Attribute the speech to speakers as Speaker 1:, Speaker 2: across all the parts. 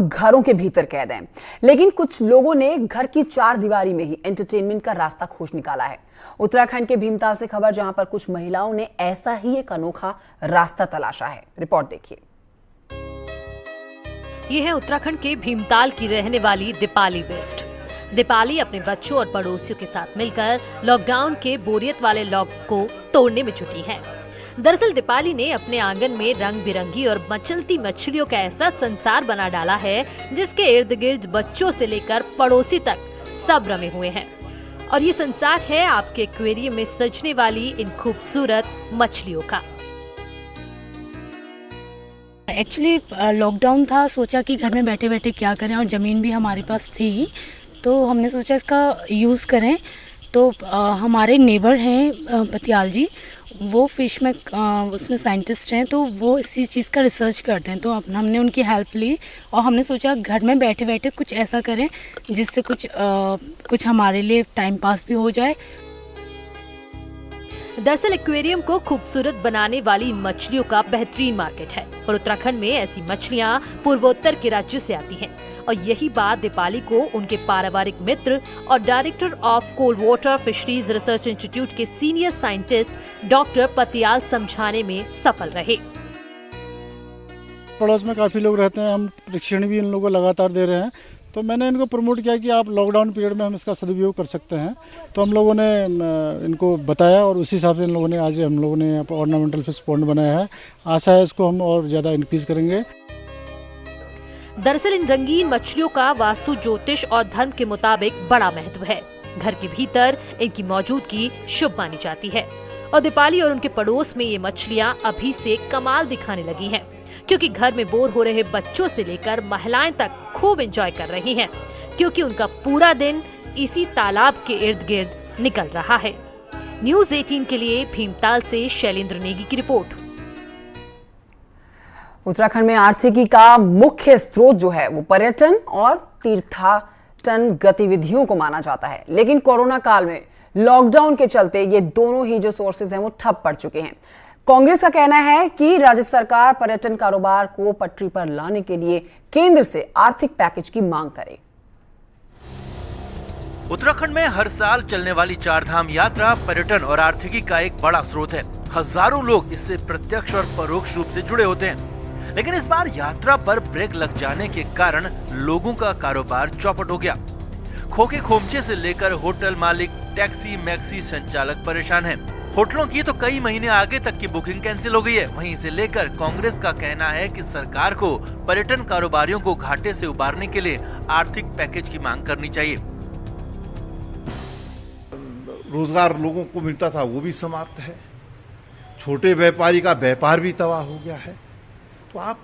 Speaker 1: घरों के भीतर कैद हैं, लेकिन कुछ लोगों ने घर की चार दीवारी में ही एंटरटेनमेंट का रास्ता खोज निकाला है। उत्तराखंड के भीमताल से खबर, जहां पर कुछ महिलाओं ने ऐसा ही एक अनोखा रास्ता तलाशा है। रिपोर्ट देखिए।
Speaker 2: ये है उत्तराखंड के भीमताल की रहने वाली दीपाली वेस्ट। दीपाली अपने बच्चों और पड़ोसियों के साथ मिलकर लॉकडाउन के बोरियत वाले लॉक को तोड़ने में जुटी है। दरअसल दीपाली ने अपने आंगन में रंग बिरंगी और मचलती मछलियों का ऐसा संसार बना डाला है, जिसके इर्द गिर्द बच्चों से लेकर पड़ोसी तक सब रमे हुए हैं। और ये संसार है आपके एक्वेरियम में सजने वाली इन खूबसूरत मछलियों का।
Speaker 3: एक्चुअली लॉकडाउन था, सोचा कि घर में बैठे बैठे क्या करें, और ज़मीन भी हमारे पास थी तो हमने सोचा इसका यूज़ करें। तो हमारे नेबर हैं पतियाल जी, वो फिश में उसमें साइंटिस्ट हैं, तो वो इसी चीज़ का रिसर्च करते हैं। तो हमने उनकी हेल्प ली और हमने सोचा घर में बैठे बैठे कुछ ऐसा करें जिससे कुछ हमारे लिए टाइम पास भी हो जाए।
Speaker 2: दरअसल एक्वेरियम को खूबसूरत बनाने वाली मछलियों का बेहतरीन मार्केट है और उत्तराखंड में ऐसी मछलियां पूर्वोत्तर के राज्यों से आती हैं। और यही बात दीपाली को उनके पारिवारिक मित्र और director of cold water fisheries research institute के सीनियर साइंटिस्ट डॉक्टर पतियाल समझाने में सफल रहे।
Speaker 4: पड़ोस में काफ़ी लोग रहते हैं, हम प्रशिक्षण भी इन लोगों को लगातार दे रहे हैं। तो मैंने इनको प्रमोट किया कि आप लॉकडाउन पीरियड में हम इसका सदुपयोग कर सकते हैं। तो हम लोगों ने इनको बताया और उसी हिसाब से इन लोगों ने आज हम लोगों ने यहाँ पर ऑर्नामेंटल फिश पॉन्ड बनाया है। आशा है इसको हम और ज़्यादा इंक्रीज करेंगे।
Speaker 2: दरअसल इन रंगीन मछलियों का वास्तु, ज्योतिष और धर्म के मुताबिक बड़ा महत्व है। घर के भीतर इनकी मौजूदगी शुभ मानी जाती है और दीपाली और उनके पड़ोस में ये मछलियाँ अभी से कमाल दिखाने लगी हैं, क्योंकि घर में बोर हो रहे बच्चों से लेकर महिलाएं तक खूब एंजॉय कर रही हैं, क्योंकि उनका पूरा दिन इसी तालाब के इर्द गिर्द निकल रहा है। न्यूज़ 18 के लिए भीमताल से शैलेंद्र नेगी की रिपोर्ट।
Speaker 1: उत्तराखंड में आर्थिकी का मुख्य स्रोत जो है वो पर्यटन और तीर्थाटन गतिविधियों को माना जाता है, लेकिन कोरोना काल में लॉकडाउन के चलते ये दोनों ही जो सोर्सेज हैं वो ठप पड़ चुके हैं। कांग्रेस का कहना है कि राज्य सरकार पर्यटन कारोबार को पटरी पर लाने के लिए केंद्र से आर्थिक पैकेज की मांग करे।
Speaker 5: उत्तराखंड में हर साल चलने वाली चारधाम यात्रा पर्यटन और आर्थिकी का एक बड़ा स्रोत है। हजारों लोग इससे प्रत्यक्ष और परोक्ष रूप से जुड़े होते हैं, लेकिन इस बार यात्रा पर ब्रेक लग जाने के कारण लोगों का कारोबार चौपट हो गया। खोखे खोमचे से लेकर होटल मालिक, टैक्सी मैक्सी संचालक परेशान हैं। होटलों की तो कई महीने आगे तक की बुकिंग कैंसिल हो गई है। वहीं से लेकर कांग्रेस का कहना है कि सरकार को पर्यटन कारोबारियों को घाटे से उबारने के लिए आर्थिक पैकेज की मांग करनी चाहिए।
Speaker 6: रोजगार लोगों को मिलता था वो भी समाप्त है, छोटे व्यापारी का व्यापार भी तबाह हो गया है। तो आप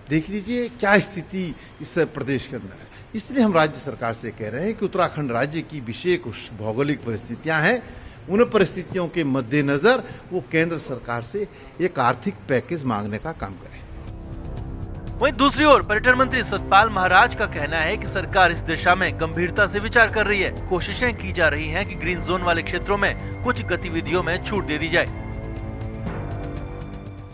Speaker 6: देख लीजिए क्या स्थिति इस प्रदेश के अंदर है। इसलिए हम राज्य सरकार से कह रहे हैं कि उत्तराखंड राज्य की विशेष भौगोलिक परिस्थितियां हैं, उन परिस्थितियों के मद्देनजर वो केंद्र सरकार से एक आर्थिक पैकेज मांगने का काम करें।
Speaker 5: वहीं दूसरी ओर पर्यटन मंत्री सतपाल महाराज का कहना है कि सरकार इस दिशा में गंभीरता से विचार कर रही है। कोशिशें की जा रही हैं कि ग्रीन जोन वाले क्षेत्रों में कुछ गतिविधियों में छूट दे दी जाए।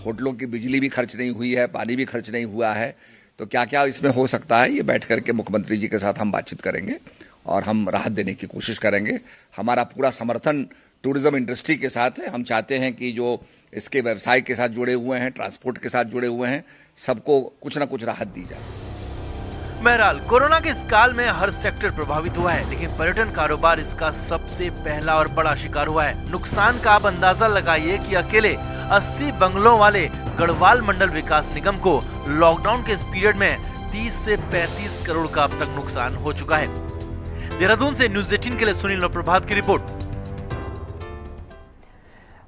Speaker 7: होटलों की बिजली भी खर्च नहीं हुई है, पानी भी खर्च नहीं हुआ है, तो क्या क्या इसमें हो सकता है, ये बैठ करके मुख्यमंत्री जी के साथ हम बातचीत करेंगे और हम राहत देने की कोशिश करेंगे। हमारा पूरा समर्थन टूरिज्म इंडस्ट्री के साथ है। हम चाहते हैं कि जो इसके व्यवसाय के साथ जुड़े हुए हैं, ट्रांसपोर्ट के साथ जुड़े हुए हैं, सबको कुछ न कुछ राहत दी जाए।
Speaker 5: बहरहाल कोरोना के इस काल में हर सेक्टर प्रभावित हुआ है, लेकिन पर्यटन कारोबार इसका सबसे पहला और बड़ा शिकार हुआ है। नुकसान का आप अंदाजा लगाइए कि अकेले 80 बंगलों वाले गढ़वाल मंडल विकास निगम को लॉकडाउन के इस पीरियड में 30 से 35 करोड़ का अब तक नुकसान हो चुका है। देहरादून से न्यूज़ 18 के लिए सुनील और प्रभात की रिपोर्ट।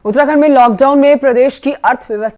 Speaker 1: उत्तराखंड में लॉकडाउन में प्रदेश की अर्थव्यवस्था